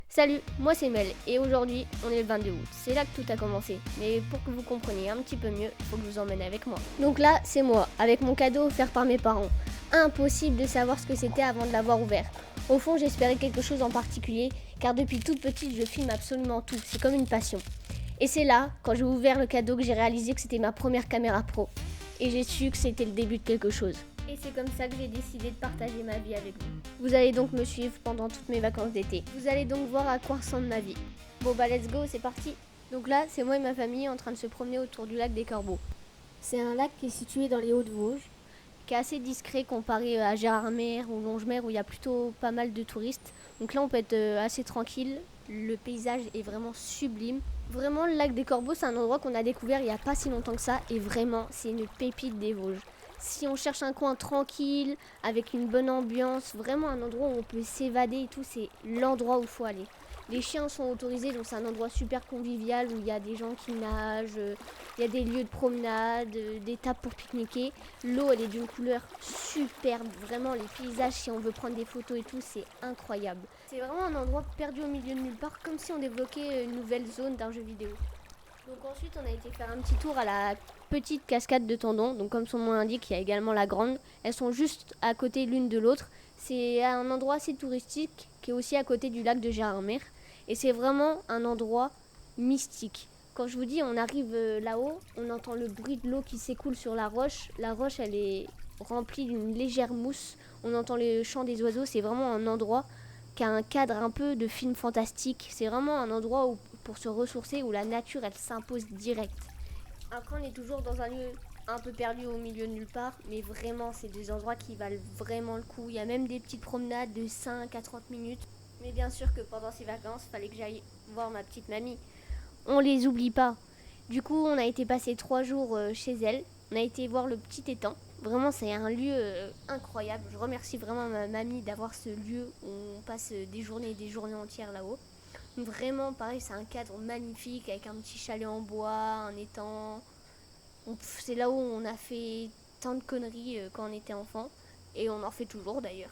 Salut, moi c'est Mel et aujourd'hui on est le 22 août. C'est là que tout a commencé. Mais pour que vous compreniez un petit peu mieux, il faut que je vous emmène avec moi. Donc là, c'est moi, avec mon cadeau offert par mes parents. Impossible de savoir ce que c'était avant de l'avoir ouvert. Au fond, j'espérais quelque chose en particulier, car depuis toute petite, je filme absolument tout. C'est comme une passion. Et c'est là, quand j'ai ouvert le cadeau, que j'ai réalisé que c'était ma première caméra pro. Et j'ai su que c'était le début de quelque chose. Et c'est comme ça que j'ai décidé de partager ma vie avec vous. Vous allez donc me suivre pendant toutes mes vacances d'été. Vous allez donc voir à quoi ressemble ma vie. Bon bah let's go, c'est parti. Donc là, c'est moi et ma famille en train de se promener autour du lac des Corbeaux. C'est un lac qui est situé dans les Hauts-de-Vosges, qui est assez discret comparé à Gérardmer ou Longemer où il y a plutôt pas mal de touristes. Donc là, on peut être assez tranquille. Le paysage est vraiment sublime. Vraiment, le lac des Corbeaux, c'est un endroit qu'on a découvert il n'y a pas si longtemps que ça. Et vraiment, c'est une pépite des Vosges. Si on cherche un coin tranquille, avec une bonne ambiance, vraiment un endroit où on peut s'évader et tout, c'est l'endroit où il faut aller. Les chiens sont autorisés, donc c'est un endroit super convivial où il y a des gens qui nagent, il y a des lieux de promenade, des tables pour pique-niquer. L'eau, elle est d'une couleur superbe. Vraiment, les paysages, si on veut prendre des photos et tout, c'est incroyable. C'est vraiment un endroit perdu au milieu de nulle part, comme si on débloquait une nouvelle zone d'un jeu vidéo. Donc ensuite, on a été faire un petit tour à la petite cascade de Tendon. Donc comme son nom l'indique, il y a également la grande. Elles sont juste à côté l'une de l'autre. C'est un endroit assez touristique qui est aussi à côté du lac de Gérardmer. Et c'est vraiment un endroit mystique. Quand je vous dis on arrive là-haut, on entend le bruit de l'eau qui s'écoule sur la roche. La roche, elle est remplie d'une légère mousse. On entend le chant des oiseaux. C'est vraiment un endroit qui a un cadre un peu de film fantastique. C'est vraiment un endroit où, pour se ressourcer, où la nature, elle s'impose direct. Après, on est toujours dans un lieu un peu perdu au milieu de nulle part, mais vraiment, c'est des endroits qui valent vraiment le coup. Il y a même des petites promenades de 5 à 30 minutes. Mais bien sûr que pendant ces vacances, il fallait que j'aille voir ma petite mamie. On les oublie pas. Du coup, on a été passer 3 jours chez elle. On a été voir le petit étang. Vraiment, c'est un lieu incroyable. Je remercie vraiment ma mamie d'avoir ce lieu où on passe des journées et des journées entières là-haut. Vraiment, pareil, c'est un cadre magnifique avec un petit chalet en bois, un étang. C'est là où on a fait tant de conneries quand on était enfant. Et on en fait toujours d'ailleurs.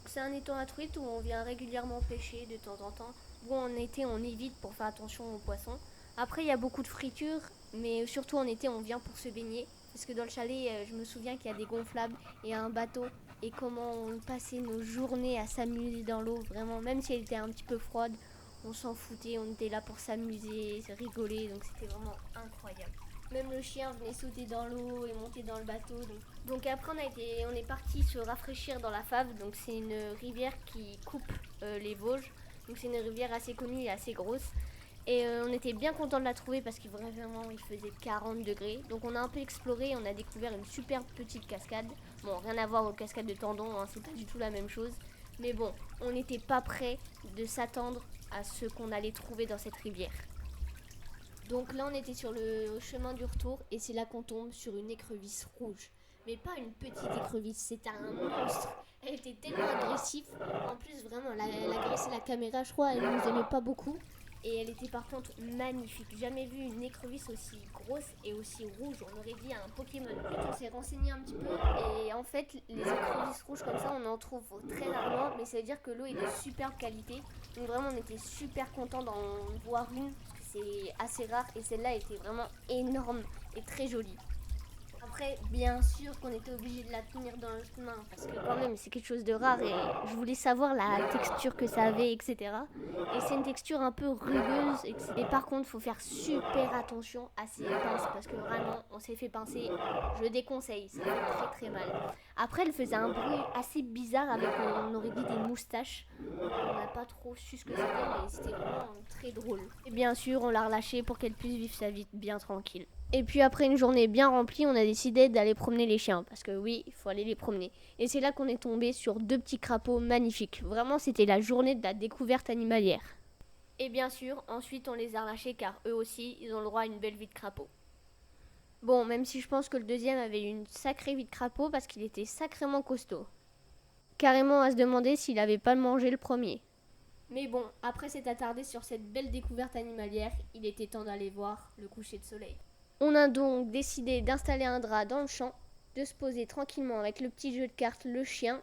C'est un étang à truites où on vient régulièrement pêcher de temps en temps. Bon, en été, on évite pour faire attention aux poissons. Après, il y a beaucoup de fritures, mais surtout en été, on vient pour se baigner. Parce que dans le chalet, je me souviens qu'il y a des gonflables et un bateau. Et comment on passait nos journées à s'amuser dans l'eau, vraiment. Même si elle était un petit peu froide, on s'en foutait, on était là pour s'amuser, rigoler. Donc c'était vraiment incroyable. Même le chien venait sauter dans l'eau et monter dans le bateau. Donc après on est parti se rafraîchir dans la Fave. Donc c'est une rivière qui coupe les Vosges. Donc c'est une rivière assez connue et assez grosse. Et on était bien content de la trouver parce qu'il vraiment il faisait 40 degrés. Donc on a un peu exploré, on a découvert une superbe petite cascade. Bon, rien à voir aux cascades de Tendon, hein, c'est pas du tout la même chose. Mais bon, on n'était pas prêt de s'attendre à ce qu'on allait trouver dans cette rivière. Donc là, on était sur le chemin du retour et c'est là qu'on tombe sur une écrevisse rouge. Mais pas une petite écrevisse, c'était un monstre. Elle était tellement agressive. En plus, vraiment, elle agressait la caméra, je crois. Elle nous aimait pas beaucoup. Et elle était par contre magnifique. Jamais vu une écrevisse aussi grosse et aussi rouge. On aurait dit un Pokémon. On s'est renseigné un petit peu. Et en fait, les écrevisses rouges comme ça, on en trouve très rarement. Mais ça veut dire que l'eau est de superbe qualité. Donc vraiment, on était super contents d'en voir une. C'est assez rare et celle-là était vraiment énorme et très jolie. Après, bien sûr qu'on était obligé de la tenir dans notre main parce que quand même c'est quelque chose de rare et je voulais savoir la texture que ça avait, etc. Et c'est une texture un peu rugueuse et par contre il faut faire super attention à ces pinces parce que vraiment on s'est fait pincer, je déconseille, ça fait très très mal. Après elle faisait un bruit assez bizarre avec on aurait dit des moustaches. On n'a pas trop su ce que c'était mais c'était vraiment très drôle. Et bien sûr on l'a relâchée pour qu'elle puisse vivre sa vie bien tranquille. Et puis après une journée bien remplie, on a décidé d'aller promener les chiens. Parce que oui, il faut aller les promener. Et c'est là qu'on est tombé sur deux petits crapauds magnifiques. Vraiment, c'était la journée de la découverte animalière. Et bien sûr, ensuite on les a relâchés car eux aussi, ils ont le droit à une belle vie de crapaud. Bon, même si je pense que le deuxième avait une sacrée vie de crapaud parce qu'il était sacrément costaud. Carrément à se demander s'il avait pas mangé le premier. Mais bon, après s'être attardé sur cette belle découverte animalière, il était temps d'aller voir le coucher de soleil. On a donc décidé d'installer un drap dans le champ, de se poser tranquillement avec le petit jeu de cartes, le chien,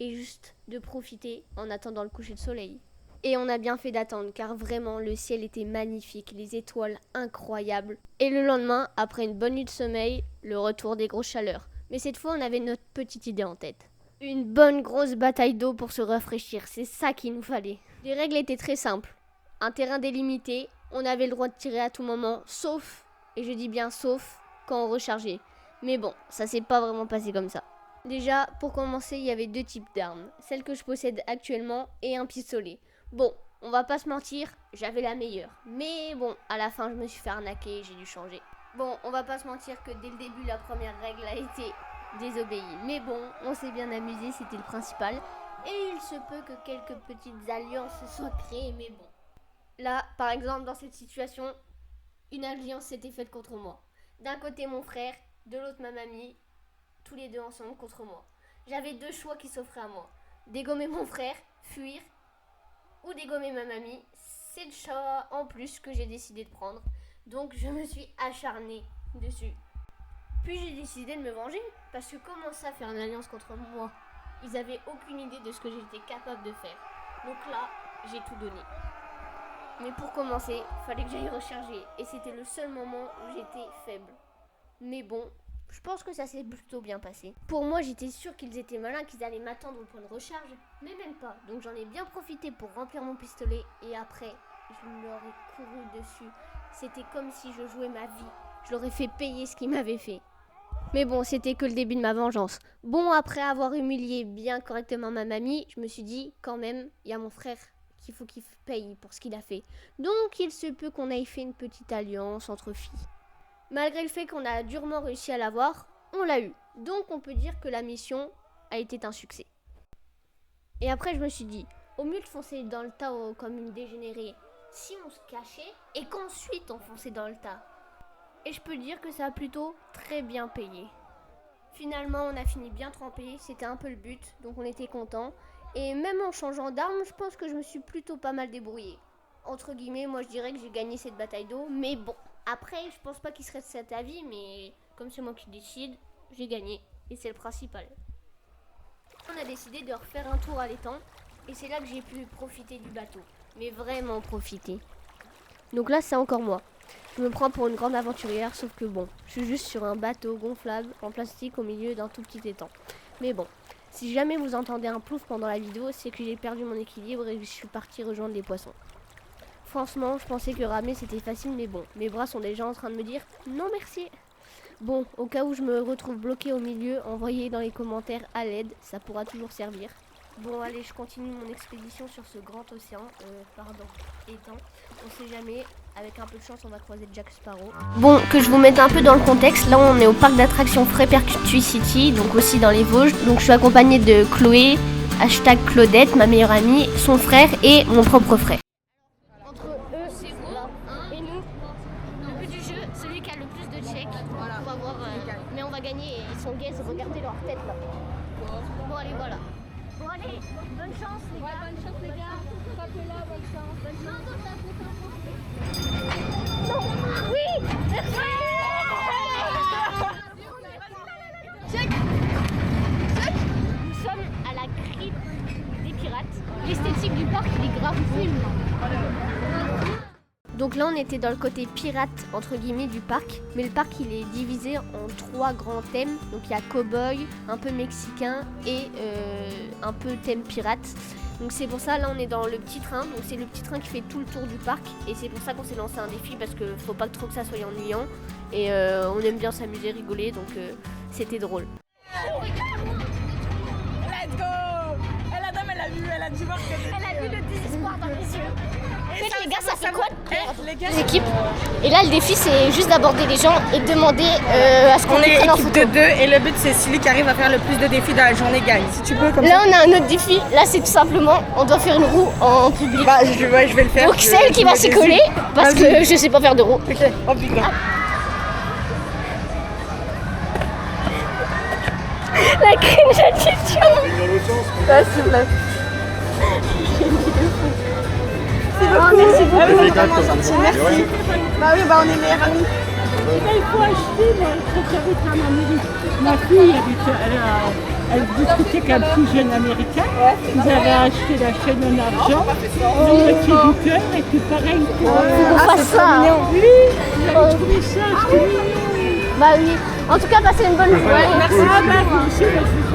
et juste de profiter en attendant le coucher de soleil. Et on a bien fait d'attendre car vraiment le ciel était magnifique, les étoiles incroyables. Et le lendemain, après une bonne nuit de sommeil, le retour des grosses chaleurs. Mais cette fois, on avait notre petite idée en tête. Une bonne grosse bataille d'eau pour se rafraîchir, c'est ça qu'il nous fallait. Les règles étaient très simples. Un terrain délimité, on avait le droit de tirer à tout moment, sauf, et je dis bien sauf, quand on rechargeait. Mais bon, ça s'est pas vraiment passé comme ça. Déjà, pour commencer, il y avait deux types d'armes. Celle que je possède actuellement et un pistolet. Bon, on va pas se mentir, j'avais la meilleure. Mais bon, à la fin, je me suis fait arnaquer et j'ai dû changer. Bon, on va pas se mentir que dès le début, la première règle a été désobéie. Mais bon, on s'est bien amusé, c'était le principal. Et il se peut que quelques petites alliances se soient créées, mais bon. Là, par exemple, dans cette situation, une alliance s'était faite contre moi. D'un côté, mon frère, de l'autre, ma mamie, tous les deux ensemble contre moi. J'avais deux choix qui s'offraient à moi. Dégommer mon frère, fuir, ou dégommer ma mamie. C'est le choix en plus que j'ai décidé de prendre. Donc je me suis acharnée dessus. Puis j'ai décidé de me venger. Parce que comment ça faire une alliance contre moi? Ils avaient aucune idée de ce que j'étais capable de faire. Donc là, j'ai tout donné. Mais pour commencer, fallait que j'aille recharger. Et c'était le seul moment où j'étais faible. Mais bon, je pense que ça s'est plutôt bien passé. Pour moi, j'étais sûre qu'ils étaient malins, qu'ils allaient m'attendre au point de recharge. Mais même pas. Donc j'en ai bien profité pour remplir mon pistolet. Et après, je leur ai couru dessus. C'était comme si je jouais ma vie. Je leur ai fait payer ce qu'ils m'avaient fait. Mais bon, c'était que le début de ma vengeance. Bon, après avoir humilié bien correctement ma mamie, je me suis dit, quand même, il y a mon frère qu'il faut qu'il paye pour ce qu'il a fait. Donc, il se peut qu'on ait fait une petite alliance entre filles. Malgré le fait qu'on a durement réussi à l'avoir, on l'a eu. Donc, on peut dire que la mission a été un succès. Et après, je me suis dit, au mieux de foncer dans le tas comme une dégénérée, si on se cachait et qu'ensuite on fonçait dans le tas. Et je peux dire que ça a plutôt très bien payé. Finalement, on a fini bien trempé, c'était un peu le but, donc on était contents. Et même en changeant d'arme, je pense que je me suis plutôt pas mal débrouillée. Entre guillemets, moi je dirais que j'ai gagné cette bataille d'eau, mais bon. Après, je pense pas qu'il serait de cet avis, mais comme c'est moi qui décide, j'ai gagné. Et c'est le principal. On a décidé de refaire un tour à l'étang, et c'est là que j'ai pu profiter du bateau. Mais vraiment profiter. Donc là, c'est encore moi. Je me prends pour une grande aventurière, sauf que bon, je suis juste sur un bateau gonflable en plastique au milieu d'un tout petit étang. Mais bon, si jamais vous entendez un plouf pendant la vidéo, c'est que j'ai perdu mon équilibre et que je suis partie rejoindre les poissons. Franchement, je pensais que ramer c'était facile, mais bon, mes bras sont déjà en train de me dire non merci. Bon, au cas où je me retrouve bloquée au milieu, envoyez dans les commentaires à l'aide, ça pourra toujours servir. Bon, allez, je continue mon expédition sur ce grand océan, étang. On sait jamais, avec un peu de chance, on va croiser Jack Sparrow. Bon, que je vous mette un peu dans le contexte, là on est au parc d'attractions Frais Perpetuity City, donc aussi dans les Vosges. Donc je suis accompagnée de Chloé, hashtag Claudette, ma meilleure amie, son frère et mon propre frère. Entre eux, c'est vous et nous. Le but du jeu, celui qui a le plus de checks, voilà. On va voir, mais on va gagner et ils sont gays, regardez leur tête là. Bon, allez, voilà. Bon allez, bonne chance les gars. Ouais, bonne chance les gars. Frappez là, bonne chance. Bonne chance. Non. Oui, merci. Check. Check. Nous sommes à la crypte des pirates. L'esthétique du parc, il est grave cool. Donc là, on était dans le côté pirate, entre guillemets, du parc. Mais le parc, il est divisé en 3 grands thèmes. Donc il y a cow-boy, un peu mexicain et un peu thème pirate. Donc c'est pour ça, là, on est dans le petit train. Donc c'est le petit train qui fait tout le tour du parc. Et c'est pour ça qu'on s'est lancé un défi parce qu'il faut pas trop que ça soit ennuyant. Et on aime bien s'amuser, rigoler. Donc c'était drôle. Let's go! Et la dame, elle a dû voir que... Elle a vu le désespoir dans les yeux. En fait, les gars, ça fait quoi de perdre les gars, les équipes? Et là, le défi, c'est juste d'aborder les gens et de demander à ce qu'on les prenne en photo. On est équipe de 2 et le but, c'est celui qui arrive à faire le plus de défis dans la journée gagne. Si tu peux, comme là, on a un autre défi. Là, c'est tout simplement, on doit faire une roue en public. Bah, je vais le faire. Donc, celle qui va s'y coller, parce que je sais pas faire de roue. Ok, en public. La cringe attitude. Ah, s'il vous plaît. Merci beaucoup. Ah, oui, vraiment gentil, merci. Bah oui, bah on est meilleurs amis. Il faut acheter, mais il faut faire un Amérique. Ma fille habite, elle est à Elle discutait qu'un petit jeune américain. Ils avaient acheté la chaîne en argent, le métier du cœur, et puis pareil. On fasse ça. Oui, j'avais trouvé ça, c'était mignon. Bah oui. En tout cas, passez une bonne journée. Merci. Vous aussi,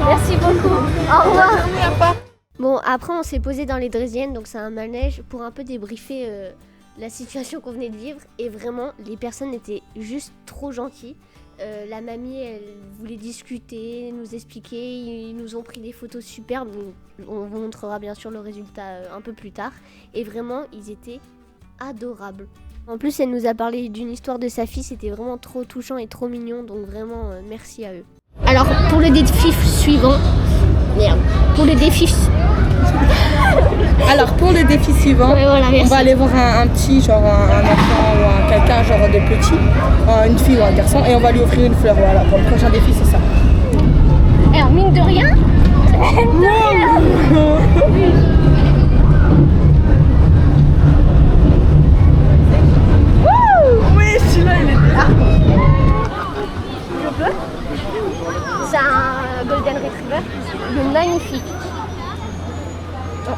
Merci beaucoup. Au revoir. Bon, après, on s'est posé dans les Draisiennes, donc c'est un manège, pour un peu débriefer la situation qu'on venait de vivre. Et vraiment, les personnes étaient juste trop gentilles. La mamie, elle voulait discuter, nous expliquer. Ils nous ont pris des photos superbes. On vous montrera bien sûr le résultat un peu plus tard. Et vraiment, ils étaient adorables. En plus, elle nous a parlé d'une histoire de sa fille. C'était vraiment trop touchant et trop mignon. Donc vraiment, merci à eux. Alors, pour le défi suivant... Merde. Pour le défi... Alors pour le défi suivant, Ouais, voilà, on va aller voir un petit, genre un enfant ou quelqu'un genre de petit, une fille ou un garçon, et on va lui offrir une fleur. Voilà, pour le prochain défi, c'est ça. Alors, mine de rien... Oui, celui-là, il est là. Je peux. C'est un Golden Retriever. Il est magnifique. Non.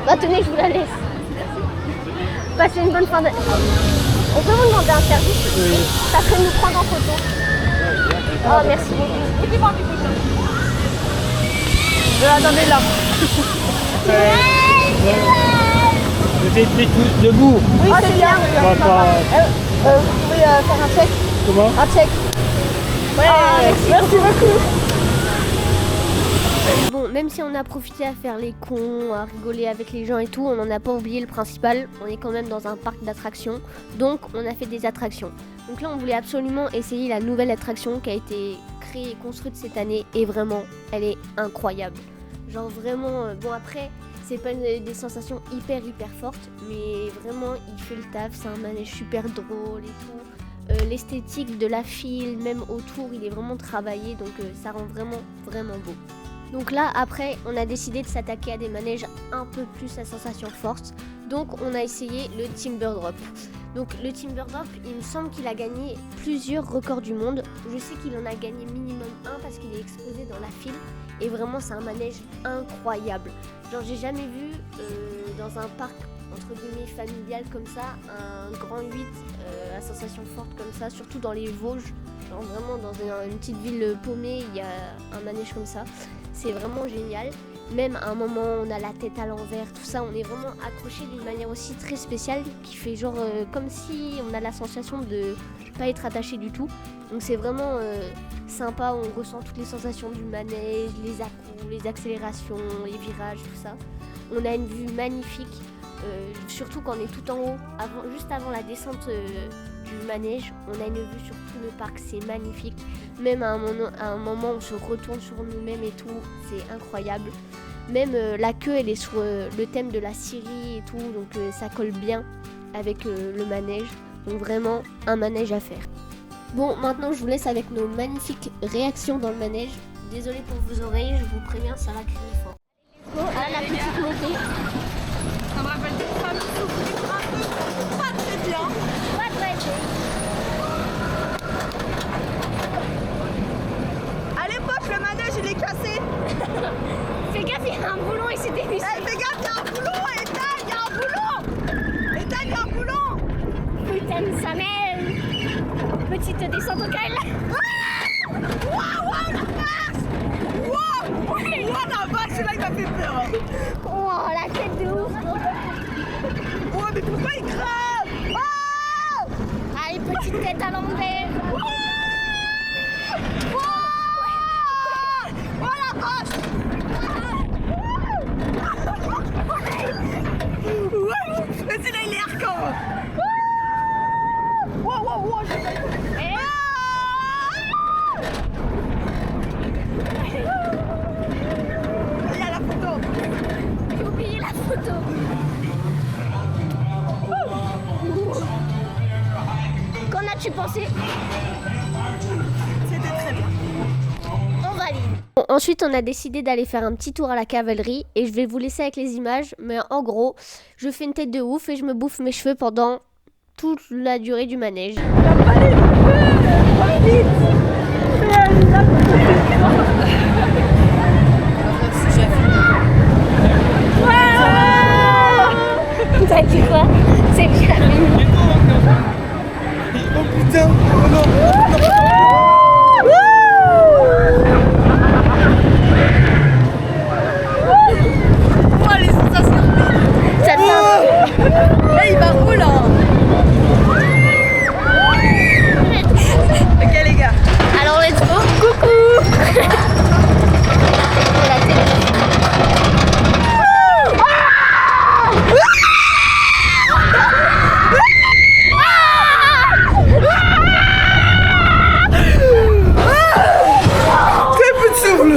Bah tenez, je vous la laisse. Passez une bonne fin de... On peut vous demander un service? Oui. Ça serait de nous prendre en photo. Oh, merci beaucoup. Attendez là. Vous êtes tous debout. Oui, c'est bien. Vous pouvez faire un check. Comment? Un check. Ouais, merci beaucoup. Bon, même si on a profité à faire les cons, à rigoler avec les gens et tout, on n'en a pas oublié le principal. On est quand même dans un parc d'attractions, donc on a fait des attractions. Donc là, on voulait absolument essayer la nouvelle attraction qui a été créée et construite cette année, et vraiment, elle est incroyable. Genre vraiment, bon après, c'est pas des sensations hyper fortes, mais vraiment, il fait le taf. C'est un manège super drôle et tout. L'esthétique de la file, même autour, il est vraiment travaillé, donc ça rend vraiment beau. Donc là, après, on a décidé de s'attaquer à des manèges un peu plus à sensation forte. Donc on a essayé le Timber Drop. Donc le Timber Drop, il me semble qu'il a gagné plusieurs records du monde. Je sais qu'il en a gagné minimum un parce qu'il est exposé dans la file. Et vraiment, c'est un manège incroyable. Genre, j'ai jamais vu dans un parc entre guillemets familial comme ça, un grand 8 à sensation forte comme ça, surtout dans les Vosges. Genre vraiment dans une petite ville paumée, il y a un manège comme ça. C'est vraiment génial. Même à un moment, on a la tête à l'envers, tout ça, on est vraiment accroché d'une manière aussi très spéciale qui fait genre comme si on a la sensation de pas être attaché du tout. Donc c'est vraiment sympa, on ressent toutes les sensations du manège, les à-coups, les accélérations, les virages, tout ça. On a une vue magnifique, surtout quand on est tout en haut, juste avant la descente du manège, on a une vue sur tout le parc, c'est magnifique. Même à un moment, on se retourne sur nous-mêmes et tout, c'est incroyable. Même la queue, elle est sur le thème de la Syrie et tout, donc ça colle bien avec le manège. Donc vraiment, un manège à faire. Bon, maintenant je vous laisse avec nos magnifiques réactions dans le manège. Désolée pour vos oreilles, je vous préviens, ça va crier fort. Bon, là, la petite montée. Ça me rappelle des femmes qui souffrent un peu, pas très bien. Pas très bien. À l'époque, le manège, il est cassé. Fais gaffe, il y a un boulon et c'est dévissé. Fais gaffe, il y a un boulon, Ethan, il y a un boulon. Ethan, il y a un boulon. Putain de sa mère. Petite descente au cal. Waouh, la vache. Waouh, la vache, celui-là, il m'a fait peur. Oh, la tête de ouf. Ouais, mais pourquoi il crame? Oh, Allez, petite tête à l'envers. oh la vache. Ouais, mais celui-là, il est hardcore. Wow, j'ai failli. Il y a la photo. J'ai oublié la photo. Qu'en as-tu pensé? C'était très bien. On valide. Bon, ensuite, on a décidé d'aller faire un petit tour à la cavalerie et je vais vous laisser avec les images. Mais en gros, je fais une tête de ouf et je me bouffe mes cheveux pendant toute la durée du manège. T'as dit quoi? C'est bien. Oh putain, oh non. Oh les sensations. Ça te fait Là il va où là? Ok les gars. Alors let's go. Coucou. La télé. Très peu de souffle.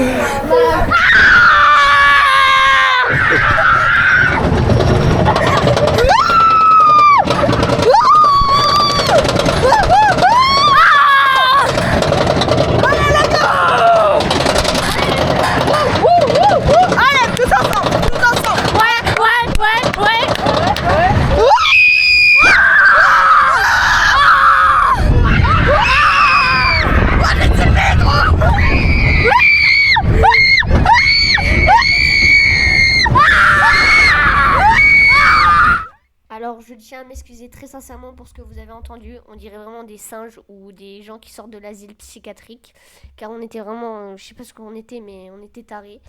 Alors, je tiens à m'excuser très sincèrement pour ce que vous avez entendu. On dirait vraiment des singes ou des gens qui sortent de l'asile psychiatrique. Car on était vraiment, je sais pas ce qu'on était, mais on était tarés.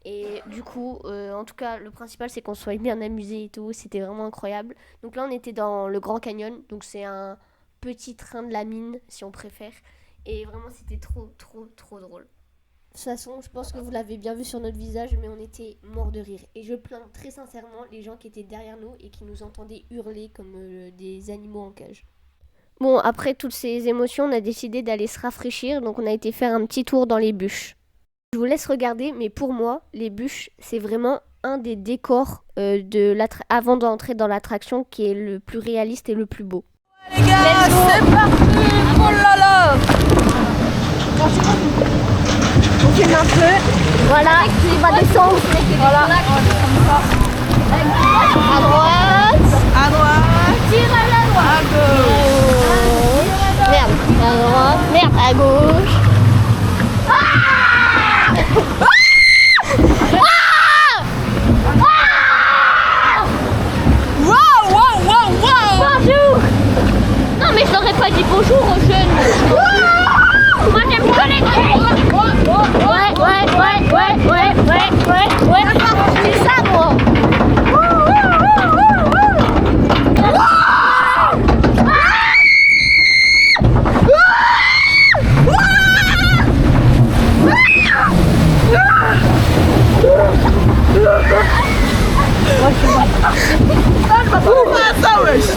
Et du coup, en tout cas, le principal, c'est qu'on soit bien amusés et tout. C'était vraiment incroyable. Donc là, on était dans le Grand Canyon. Donc c'est un petit train de la mine, si on préfère. Et vraiment, c'était trop, trop, trop drôle. De toute façon, je pense que vous l'avez bien vu sur notre visage, mais on était morts de rire. Et je plains très sincèrement les gens qui étaient derrière nous et qui nous entendaient hurler comme des animaux en cage. Bon, après toutes ces émotions, on a décidé d'aller se rafraîchir, donc on a été faire un petit tour dans les bûches. Je vous laisse regarder, mais pour moi, les bûches, c'est vraiment un des décors avant d'entrer dans l'attraction qui est le plus réaliste et le plus beau. Les gars, c'est parti. Oh là là. On filme un peu. Voilà, il va descendre. Voilà. À droite. À droite. Tire à la droite. À gauche. Merde, à droite. Merde, à gauche. Waouh, waouh, waouh, waouh. Bonjour. Non mais je n'aurais pas dit bonjour aux jeunes. Moi j'aime bien les ouais. C'est ça moi. Ça, wesh.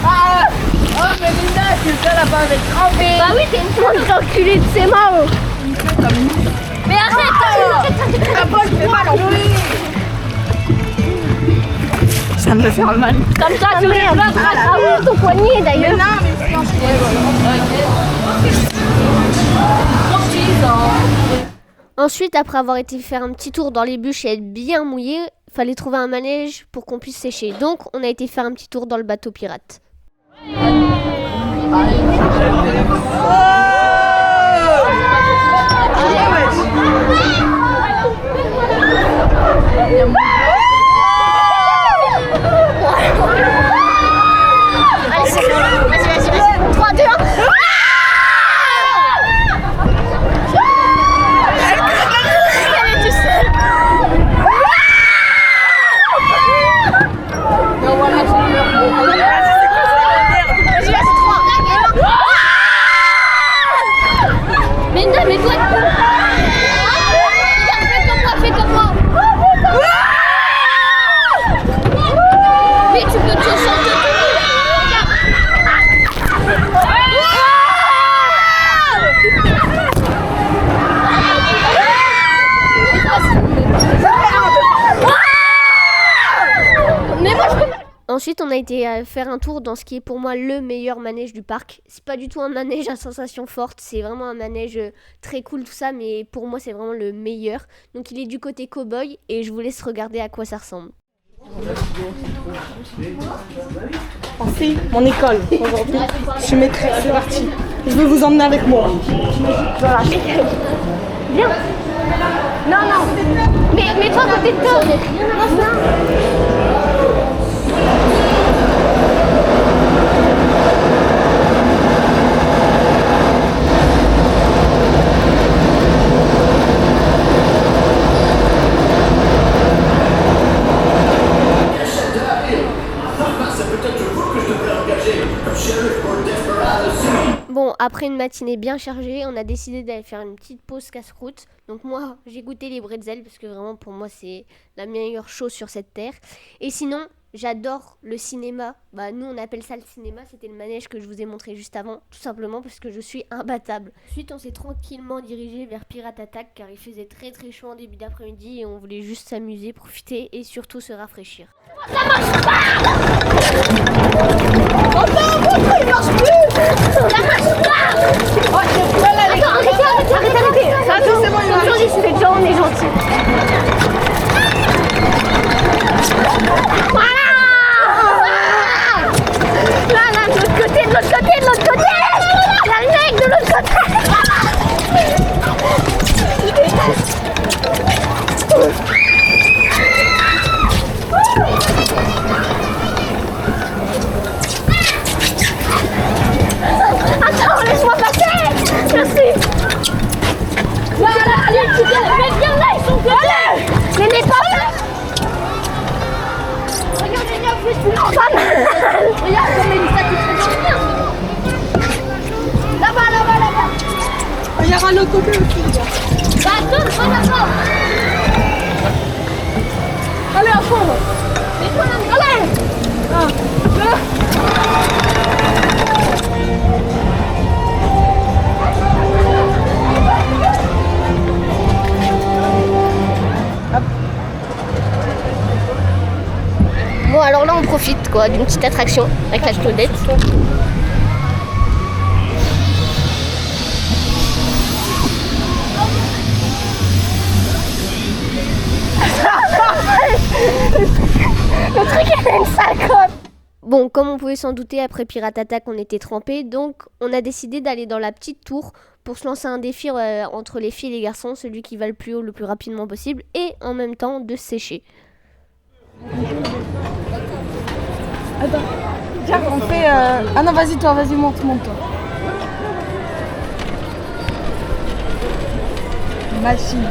Oh, mais Linda, tu fais la bas avec trempé. Bah oui, t'es une grosse enculée de ses mains. Mais arrête. La poche fait mal en plus. Ça me fait mal. Comme ça, tu mets ah oui, ton poignet d'ailleurs. Non, mais c'est Ensuite, après avoir été faire un petit tour dans les bûches et être bien mouillé, fallait trouver un manège pour qu'on puisse sécher. Donc, on a été faire un petit tour dans le bateau pirate. Allez, c'est bon. Vas-y. 3, 2, 1. Ensuite, on a été faire un tour dans ce qui est pour moi le meilleur manège du parc. C'est pas du tout un manège à sensation forte, c'est vraiment un manège très cool tout ça, mais pour moi c'est vraiment le meilleur. Donc il est du côté cow-boy et je vous laisse regarder à quoi ça ressemble. C'est mon école aujourd'hui. Je suis maîtresse, c'est parti. Je veux vous emmener avec moi. Voilà. Viens. Non, non. Mais mets-toi à côté de toi. Bon, après une matinée bien chargée, on a décidé d'aller faire une petite pause casse-croûte. Donc moi, j'ai goûté les bretzels parce que vraiment pour moi, c'est la meilleure chose sur cette terre. Et sinon, j'adore le cinéma. Bah nous, on appelle ça le cinéma. C'était le manège que je vous ai montré juste avant, tout simplement parce que je suis imbattable. Ensuite, on s'est tranquillement dirigé vers Pirate Attack car il faisait très très chaud en début d'après-midi et on voulait juste s'amuser, profiter et surtout se rafraîchir. Ça marche pas! Oh non, pourquoi il marche plus? Ça marche pas! Oh, j'ai mal à l'écran. Arrêtez! Ça, c'est bon, il marche. Aujourd'hui, c'est déjà, on est gentil. Voilà! Là, de l'autre côté, de l'autre côté, de l'autre côté! La mec de l'autre côté! Attends, laisse-moi passer! Merci! Voilà, allez, viens là, ils sont collés! Mais pas là! Regardez bien, plus pas mal! Regarde comme Mélissa qui se fait bien! Là-bas! Il y aura l'autre côté aussi, là. Bah attends, pas là-bas! Allez, à fond. Mets-toi là, allez! 1, 2. Bon, alors là, on profite quoi d'une petite attraction avec la Claudette. Le truc est une sale crotte. Bon, comme on pouvait s'en douter, après Pirate Attack, on était trempés, donc on a décidé d'aller dans la petite tour pour se lancer un défi entre les filles et les garçons, celui qui va le plus haut le plus rapidement possible, et en même temps de se sécher. Attends, tiens, on fait... Ah non, vas-y, toi, vas-y, monte, toi. Machine.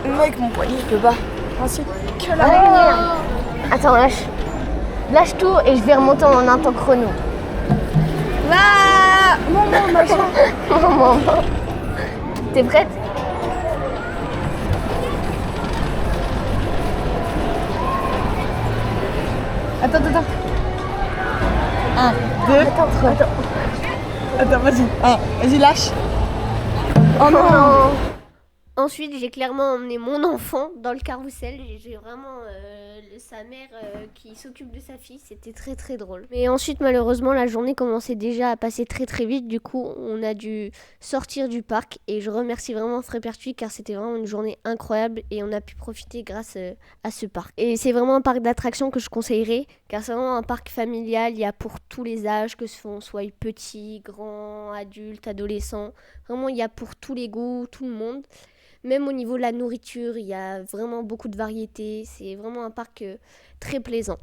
Mec, mon poignet, je peux pas. Ensuite, que là. Attends, lâche tout et je vais remonter en un temps chrono. Là, maman, machin. Maman. T'es prête? Attends. 1, 2. Attends, vas-y. Vas-y, lâche. Oh non. Ensuite, j'ai clairement emmené mon enfant dans le carrousel. J'ai vraiment sa mère qui s'occupe de sa fille. C'était très très drôle. Mais ensuite, malheureusement, la journée commençait déjà à passer très très vite. Du coup, on a dû sortir du parc. Et je remercie vraiment Frépertuis car c'était vraiment une journée incroyable. Et on a pu profiter grâce à ce parc. Et c'est vraiment un parc d'attractions que je conseillerais. Car c'est vraiment un parc familial. Il y a pour tous les âges, que ce soit petit, grand, adulte, adolescent. Vraiment, il y a pour tous les goûts, tout le monde. Même au niveau de la nourriture, il y a vraiment beaucoup de variétés. C'est vraiment un parc très plaisant.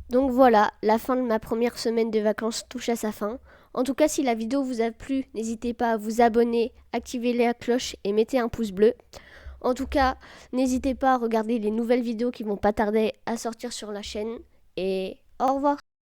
Donc voilà, la fin de ma première semaine de vacances touche à sa fin. En tout cas, si la vidéo vous a plu, n'hésitez pas à vous abonner, activer la cloche et mettez un pouce bleu. En tout cas, n'hésitez pas à regarder les nouvelles vidéos qui vont pas tarder à sortir sur la chaîne. Et au revoir!